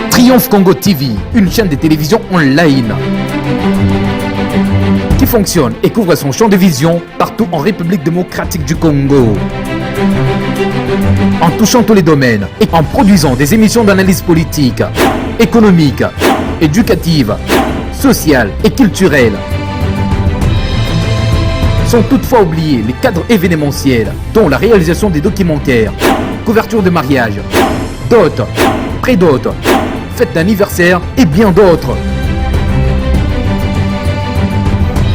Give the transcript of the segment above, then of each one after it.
Triomphe Congo TV, une chaîne de télévision online qui fonctionne et couvre son champ de vision partout en République démocratique du Congo. En touchant tous les domaines et en produisant des émissions d'analyse politique, économique, éducative, sociale et culturelle. Sont toutefois oubliés les cadres événementiels, dont la réalisation des documentaires, couverture de mariage, dot, pré-dot, fête d'anniversaire et bien d'autres.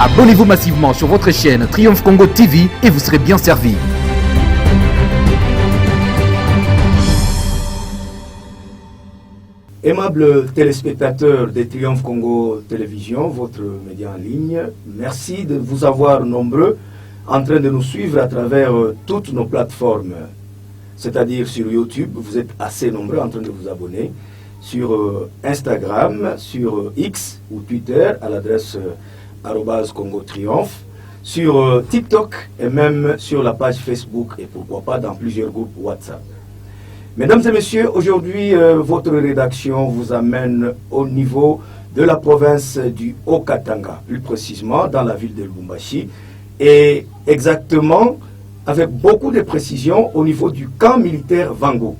Abonnez-vous massivement sur votre chaîne Triomphe Congo TV et vous serez bien servi. Aimables téléspectateurs de Triomphe Congo Télévision, votre média en ligne, merci de vous avoir nombreux en train de nous suivre à travers toutes nos plateformes. C'est-à-dire sur YouTube, vous êtes assez nombreux en train de vous abonner, sur Instagram, sur X ou Twitter à l'adresse @Congo Triomphe, sur TikTok et même sur la page Facebook et pourquoi pas dans plusieurs groupes WhatsApp. Mesdames et messieurs, aujourd'hui, votre rédaction vous amène au niveau de la province du Haut-Katanga, plus précisément dans la ville de Lubumbashi, et exactement avec beaucoup de précision au niveau du camp militaire Vango.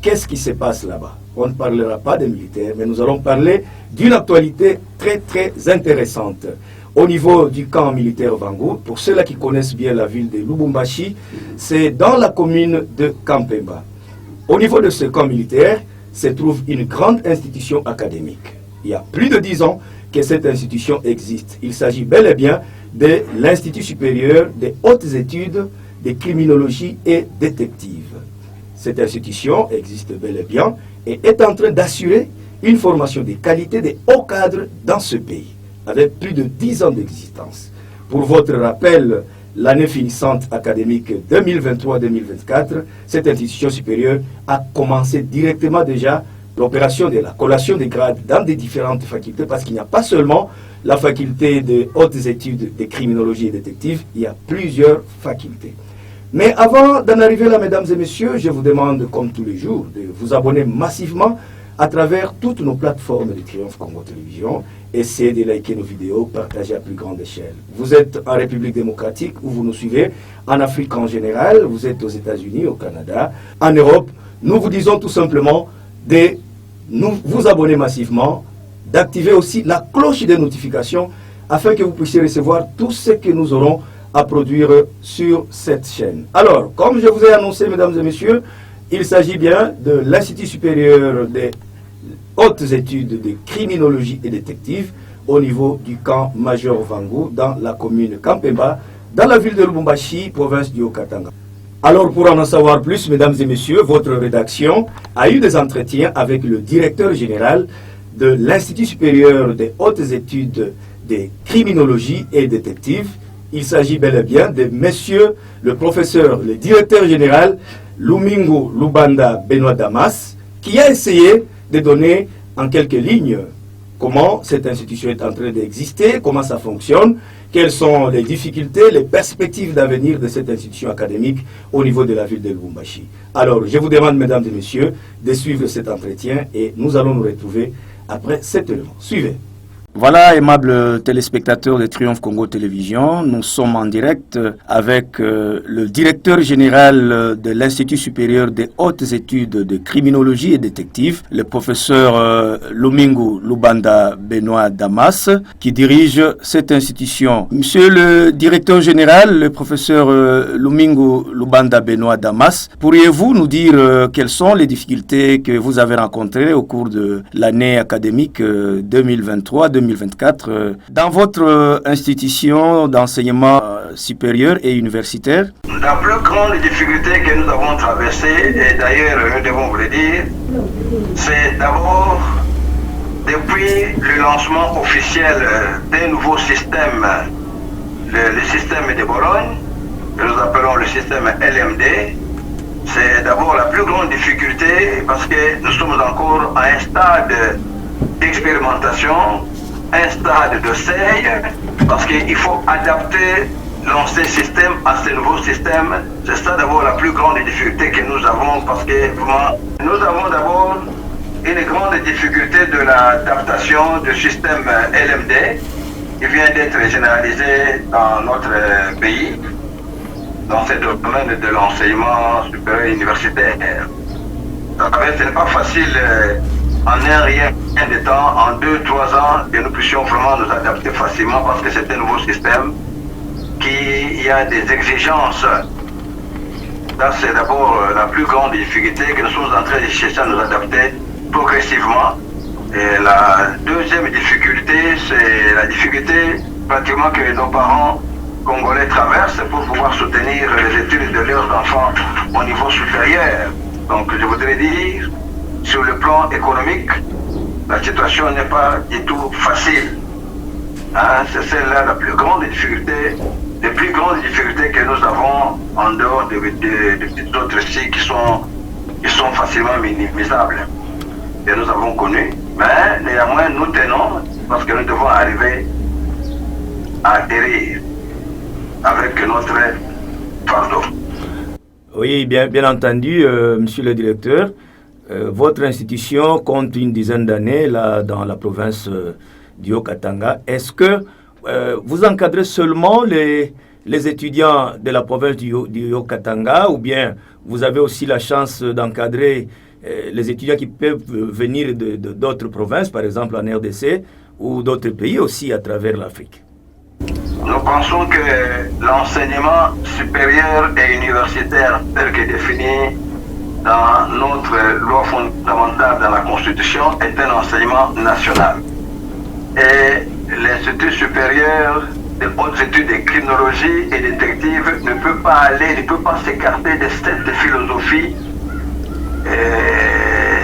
Qu'est-ce qui se passe là-bas? On ne parlera pas des militaires, mais nous allons parler d'une actualité très très intéressante. Au niveau du camp militaire Vango, pour ceux-là qui connaissent bien la ville de Lubumbashi, c'est dans la commune de Kampemba. Au niveau de ce camp militaire se trouve une grande institution académique. Il y a plus de 10 ans que cette institution existe. Il s'agit bel et bien de l'Institut supérieur des hautes études de criminologie et détective. Cette institution existe bel et bien et est en train d'assurer une formation de qualité des hauts cadres dans ce pays, avec plus de 10 ans d'existence. Pour votre rappel, l'année finissante académique 2023-2024, cette institution supérieure a commencé directement déjà l'opération de la collation des grades dans des différentes facultés, parce qu'il n'y a pas seulement la faculté de hautes études de criminologie et détective, il y a plusieurs facultés. Mais avant d'en arriver là, mesdames et messieurs, je vous demande, comme tous les jours, de vous abonner massivement à travers toutes nos plateformes de Triomphe Congo Télévision. Essayez de liker nos vidéos, partagez à plus grande échelle. Vous êtes en République démocratique où vous nous suivez, en Afrique en général, vous êtes aux États-Unis, au Canada, en Europe. Nous vous disons tout simplement de vous abonner massivement, d'activer aussi la cloche des notifications afin que vous puissiez recevoir tout ce que nous aurons à produire sur cette chaîne. Alors, comme je vous ai annoncé, mesdames et messieurs, il s'agit bien de l'Institut supérieur des hautes études de criminologie et détective au niveau du camp Major Vango dans la commune Kampemba, dans la ville de Lubumbashi, province du Haut-Katanga. Alors, pour en savoir plus, mesdames et messieurs, votre rédaction a eu des entretiens avec le directeur général de l'Institut supérieur des hautes études de criminologie et détective. Il s'agit bel et bien de monsieur le professeur, le directeur général Lumingo Lubanda Benoît Damas, qui a essayé de donner en quelques lignes comment cette institution est en train d'exister, comment ça fonctionne, quelles sont les difficultés, les perspectives d'avenir de cette institution académique au niveau de la ville de Lubumbashi. Alors, je vous demande, mesdames et messieurs, de suivre cet entretien et nous allons nous retrouver après cet élément. Suivez. Voilà, aimables téléspectateurs de Triomphe Congo Télévision, nous sommes en direct avec le directeur général de l'Institut supérieur des hautes études de criminologie et détective, le professeur Lumingo Lubanda Benoît Damas, qui dirige cette institution. Monsieur le directeur général, le professeur Lumingo Lubanda Benoît Damas, pourriez-vous nous dire quelles sont les difficultés que vous avez rencontrées au cours de l'année académique 2023-2024 dans votre institution d'enseignement supérieur et universitaire? La plus grande difficulté que nous avons traversée, et d'ailleurs nous devons vous le dire, c'est d'abord depuis le lancement officiel d'un nouveau système, le système de Bologne, que nous appelons le système LMD. C'est d'abord la plus grande difficulté parce que nous sommes encore à un stade d'expérimentation, un stade de seuil, parce qu'il faut adapter l'ancien système à ce nouveau système. C'est ça d'abord la plus grande difficulté que nous avons, parce que vraiment, nous avons d'abord une grande difficulté de l'adaptation du système LMD qui vient d'être généralisé dans notre pays, dans ce domaine de l'enseignement supérieur universitaire. Ce n'est pas facile en un rien de temps, en 2-3 ans, que nous puissions vraiment nous adapter facilement parce que c'est un nouveau système qui a des exigences. Ça, c'est d'abord la plus grande difficulté que nous sommes en train de chercher à nous adapter progressivement. Et la deuxième difficulté, c'est la difficulté pratiquement que nos parents congolais traversent pour pouvoir soutenir les études de leurs enfants au niveau supérieur. Donc, je voudrais dire, sur le plan économique, la situation n'est pas du tout facile. Hein, c'est celle-là la plus grande difficulté, les plus grandes difficultés que nous avons en dehors des petites autres ici qui sont facilement minimisables. Et nous avons connu, mais néanmoins nous tenons parce que nous devons arriver à adhérer avec notre fardeau. Oui, bien entendu, monsieur le directeur. Votre institution compte une dizaine d'années là, dans la province du Haut-Katanga. Est-ce que vous encadrez seulement les étudiants de la province du Haut-Katanga ou bien vous avez aussi la chance d'encadrer les étudiants qui peuvent venir d'autres provinces, par exemple en RDC ou d'autres pays aussi à travers l'Afrique? Nous pensons que l'enseignement supérieur et universitaire tel que défini dans notre loi fondamentale dans la Constitution est un enseignement national. Et l'Institut supérieur des hautes études de criminologie et détective ne peut pas s'écarter de cette philosophie.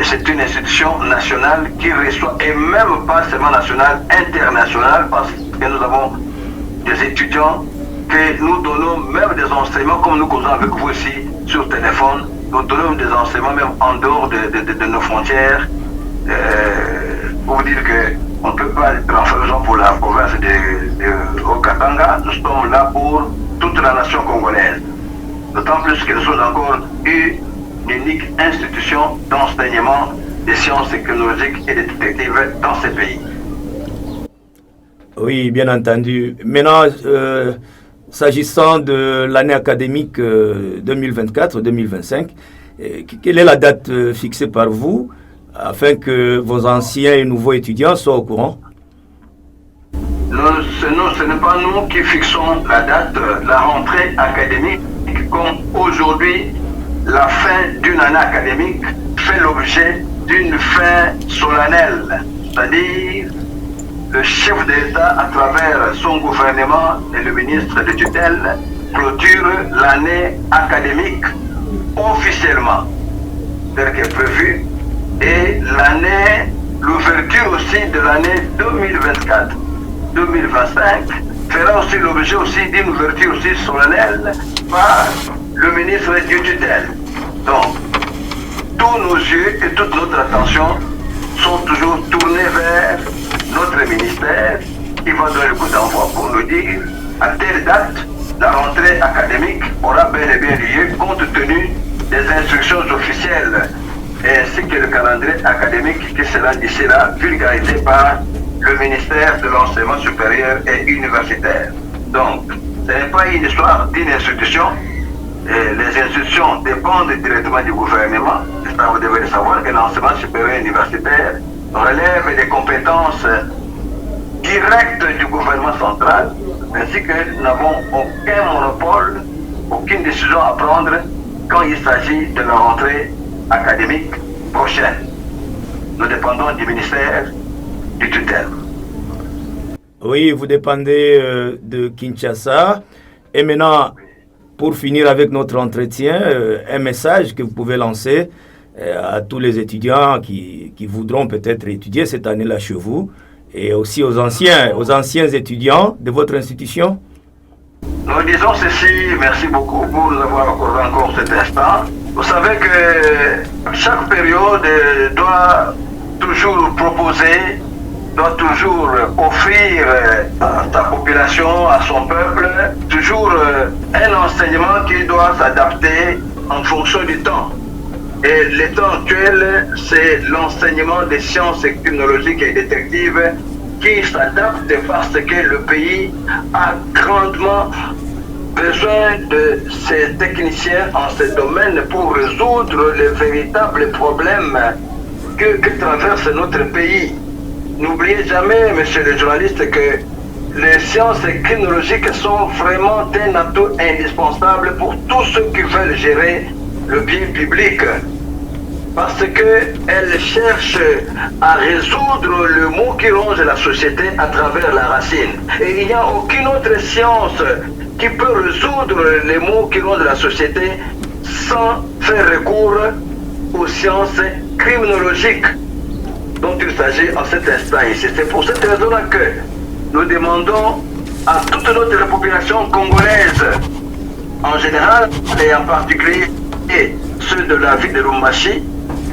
C'est une institution nationale qui reçoit, et même pas seulement nationale, internationale, parce que nous avons des étudiants que nous donnons même des enseignements, comme nous causons avec vous ici sur téléphone, nous donnons des enseignements même en dehors de nos frontières, pour vous dire qu'on ne peut pas être en pour la province de Haut-Katanga, nous sommes là pour toute la nation congolaise. D'autant plus que nous sommes encore une unique institution d'enseignement des sciences technologiques et des détectives dans ce pays. Oui, bien entendu. Maintenant, s'agissant de l'année académique 2024-2025, quelle est la date fixée par vous afin que vos anciens et nouveaux étudiants soient au courant? Ce n'est pas nous qui fixons la date, la rentrée académique, comme aujourd'hui, la fin d'une année académique fait l'objet d'une fin solennelle, c'est-à-dire le chef d'État, à travers son gouvernement et le ministre de tutelle, clôture l'année académique officiellement, tel qu'est prévu, et l'ouverture aussi de l'année 2024-2025 fera aussi l'objet aussi d'une ouverture aussi solennelle par le ministre du tutelle. Donc, tous nos yeux et toute notre attention sont toujours tournés vers notre ministère qui va donner le coup d'envoi pour nous dire à telle date la rentrée académique aura bel et bien lieu compte tenu des instructions officielles ainsi que le calendrier académique qui sera d'ici là vulgarisé par le ministère de l'enseignement supérieur et universitaire. Donc, ce n'est pas une histoire d'une institution. Les institutions dépendent directement du gouvernement. Vous devez savoir que l'enseignement supérieur et universitaire relève des compétences directes du gouvernement central, ainsi que nous n'avons aucun monopole, aucune décision à prendre quand il s'agit de la rentrée académique prochaine. Nous dépendons du ministère du tutelle. Oui, vous dépendez de Kinshasa. Et maintenant, pour finir avec notre entretien, un message que vous pouvez lancer à tous les étudiants qui voudront peut-être étudier cette année-là chez vous, et aussi aux anciens étudiants de votre institution. Nous disons ceci, merci beaucoup pour nous avoir accordé encore cet instant. Vous savez que chaque période doit toujours proposer, doit toujours offrir à sa population, à son peuple, toujours un enseignement qui doit s'adapter en fonction du temps. Et l'état actuel, c'est l'enseignement des sciences criminologiques et détectives qui s'adapte parce que le pays a grandement besoin de ces techniciens en ce domaine pour résoudre les véritables problèmes que traverse notre pays. N'oubliez jamais, monsieur le journaliste, que les sciences criminologiques sont vraiment un atout indispensable pour tous ceux qui veulent gérer le bien public. Parce qu'elles cherchent à résoudre le mot qui ronge la société à travers la racine. Et il n'y a aucune autre science qui peut résoudre les maux qui rongent la société sans faire recours aux sciences criminologiques dont il s'agit en cet instant ici. C'est pour cette raison-là que nous demandons à toute notre population congolaise en général et en particulier ceux de la ville de Lubumbashi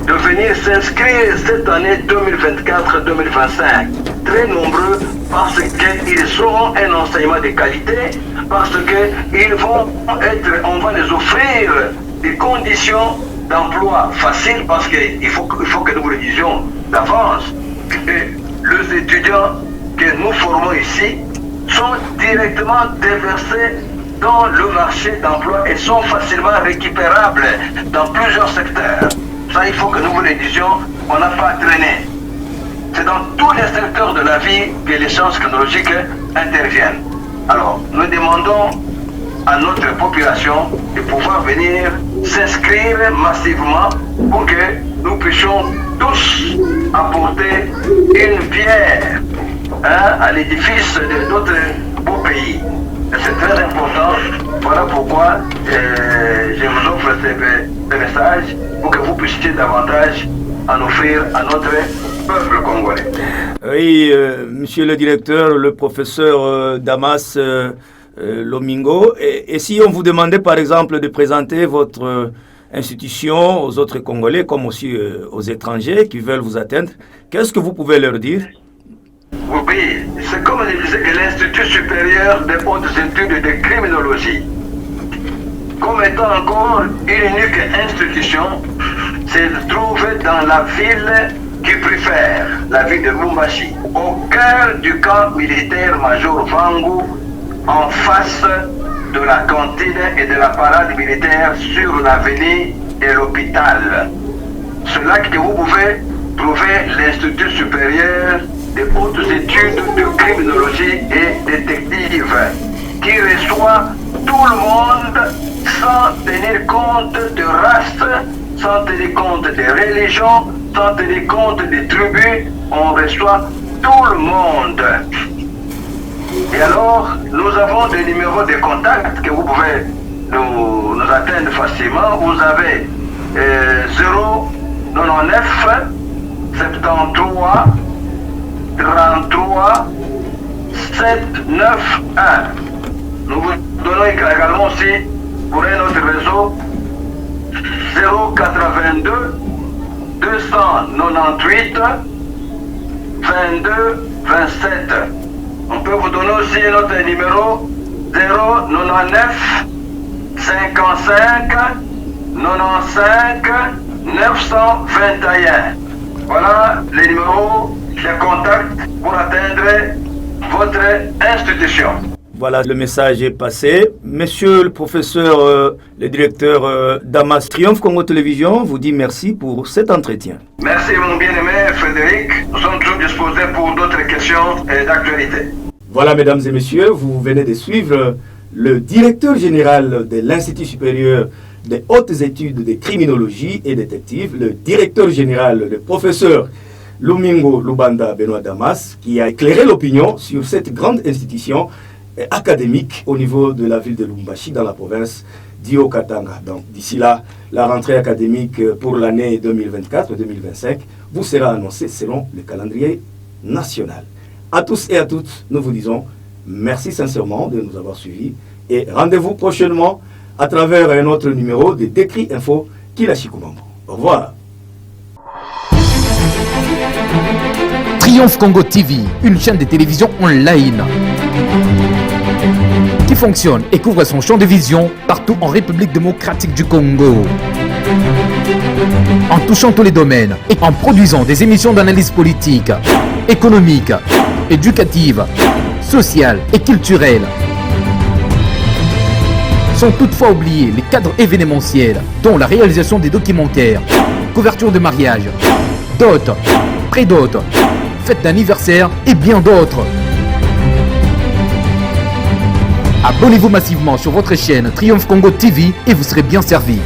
de venir s'inscrire cette année 2024-2025. Très nombreux parce qu'ils auront un enseignement de qualité, parce qu'ils vont être, on va les offrir des conditions d'emploi faciles, parce qu'il faut que nous le disions d'avance, que les étudiants que nous formons ici sont directement déversés dans le marché d'emploi et sont facilement récupérables dans plusieurs secteurs. Ça, il faut que nous vous le disions, on n'a pas traîné. C'est dans tous les secteurs de la vie que les sciences technologiques interviennent. Alors, nous demandons à notre population de pouvoir venir s'inscrire massivement pour que nous puissions tous apporter une pierre à l'édifice de notre beau pays. C'est très important. Voilà pourquoi je vous offre ce message pour que vous puissiez davantage en offrir à notre peuple congolais. Oui, monsieur le directeur, le professeur Damas Lomingo, et si on vous demandait par exemple de présenter votre institution aux autres Congolais comme aussi aux étrangers qui veulent vous atteindre, qu'est-ce que vous pouvez leur dire? Oui, c'est comme je disais que l'Institut supérieur des hautes études de criminologie, comme étant encore une unique institution, se trouve dans la ville qui préfère, la ville de Lubumbashi, au cœur du camp militaire Major Vangu, en face de la cantine et de la parade militaire sur l'avenue et l'hôpital. C'est là que vous pouvez trouver l'Institut supérieur des hautes études de criminologie et détective, qui reçoit tout le monde sans tenir compte de race, sans tenir compte de religion, sans tenir compte des tribus. On reçoit tout le monde. Et alors, nous avons des numéros de contact que vous pouvez nous atteindre facilement. Vous avez 099 73 33 791. Nous vous donnons également aussi pour un autre réseau 082 298 22 27. On peut vous donner aussi notre numéro 099 55 95 921. Voilà les numéros de contact pour atteindre votre institution. Voilà, le message est passé. Monsieur le professeur, le directeur Damas, Triomphe Congo Télévision vous dit merci pour cet entretien. Merci mon bien-aimé Frédéric. Nous sommes toujours disposés pour d'autres questions d'actualité. Voilà, mesdames et messieurs, vous venez de suivre le directeur général de l'Institut supérieur des hautes études de criminologie et détective, le directeur général, le professeur Lomingo Lubanda Benoît Damas, qui a éclairé l'opinion sur cette grande institution académique au niveau de la ville de Lubumbashi dans la province d'Haut-Katanga. Donc d'ici là, la rentrée académique pour l'année 2024-2025 vous sera annoncée selon le calendrier national. À tous et à toutes, nous vous disons merci sincèrement de nous avoir suivis et rendez-vous prochainement à travers un autre numéro de Décrit Info Kilashikumambo. Au revoir. Triomphe Congo TV, une chaîne de télévision online qui fonctionne et couvre son champ de vision partout en République démocratique du Congo. En touchant tous les domaines et en produisant des émissions d'analyse politique, économique, éducative, sociale et culturelle. Sont toutefois oubliés les cadres événementiels, dont la réalisation des documentaires, couverture de mariage, dot, pré-dot, fête d'anniversaire et bien d'autres. Abonnez-vous massivement sur votre chaîne Triomphe Congo TV et vous serez bien servi.